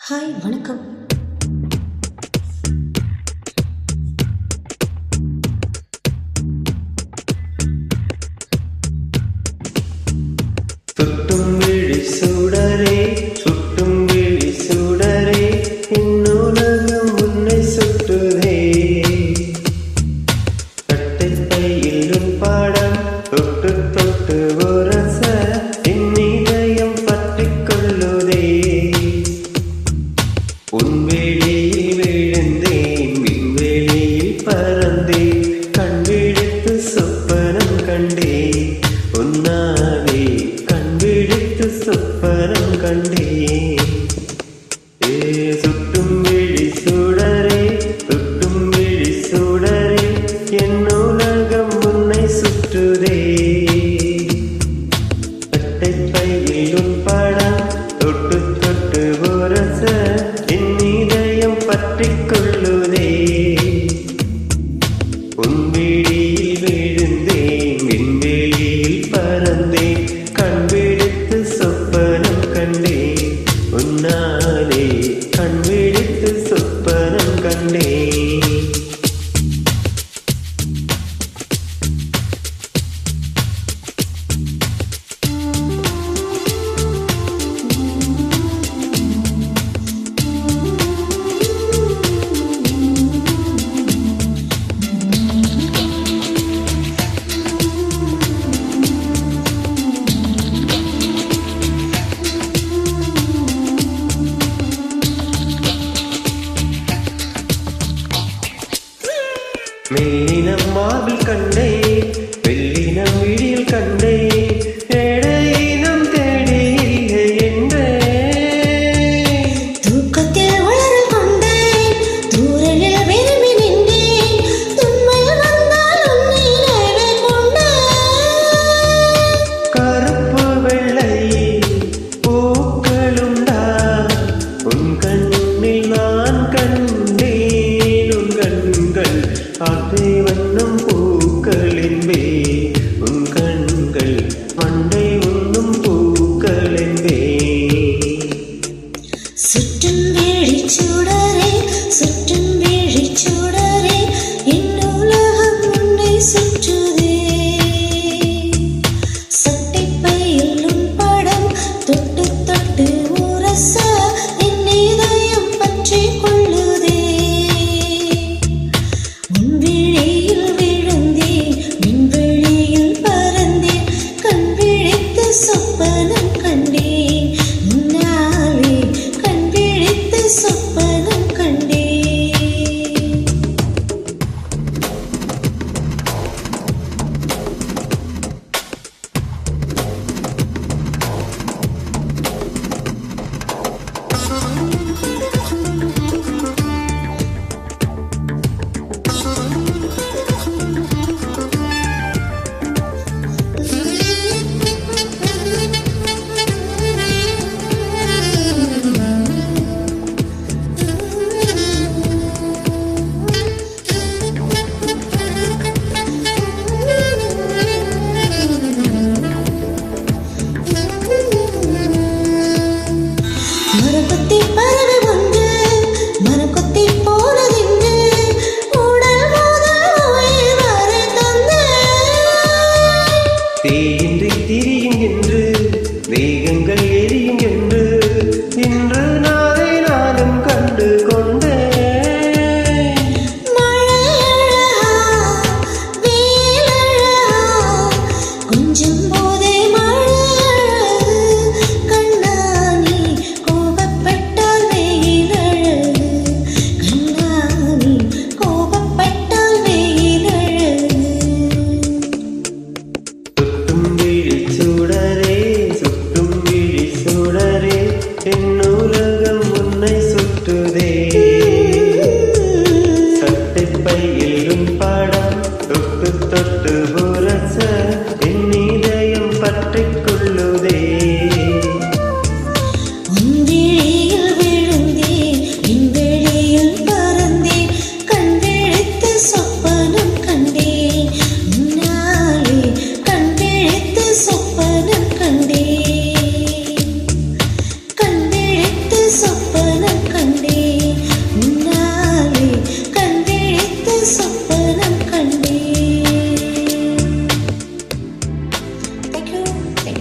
Hi வணக்கம். சுட்டும் விழி சுடரே சுட்டும் விழி சுடரே இன்னுலகம் உன்னை சுட்டுதே. கட்டை பையிலும் பாடம் தொட்டு தொட்டு உரச இந்நிதயம் பற்றிக் கொள்ளுதே. உன் வெளியில் விழுந்தேன் விண்வெளியில் பறந்தேன் கண் விழித்து சொப்பனம் கண்டேன் உன்னாலே விழித்து சொப்பனம் கண்டேன். சுட்டும் விழி சுடரே சுட்டும் விழி சுடரே என் உலகம் உன்னை சுற்றுதே. கட்டை பையிலும் படம் தொட்டு தொட்டு உரச என் இதயம் பற்றிக் கொள்ளுதே. உன் விழியில் விழுந்தேன் விண்வெளியில் பறந்தேன் கண் விழித்து சொப்பனம் கண்டேன் உன்னாலே கண் விழித்து சொப்பனம் கண்டேன். மெல்லினம் மார்பில் கண்டே வெள்ளினம் விழியில் கண்டே ஏழையினம் தேடி இல்லை என்றே. தூக்கத்தில் உளறு கொண்டேன் தூரலில் விரும்பி நின்றேன் தும்மல் வந்தால் உன்னிலே கொண்டேன். கருப்பு வெள்ளை பூக்களுண்டா உன் கண்ணில் நான் கண்டேன் உன் கண்கள் ஆசை வண்ணம் பூக்களின்பே உன் கண்கள் மண்டை உண்ணும் பூக்களின்பே. சுற்றும் விழி சுடரே சுற்றும் விழி சுடரே என் உலகம் உன்னை சுற்றுதே. சட்டை பையிலும் படம் தொட்டு தொட்டு உரச என் இதயம் பற்றிக் கொள்ளுதே. உன் விழியில் விழுந்தேன் விண்வெளியில் பறந்தேன் கண் விழித்து சொப்பனம் கண்டேன் உன்னாலே கண் விழித்து சொப்பனம் கண்டேன்.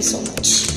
So much.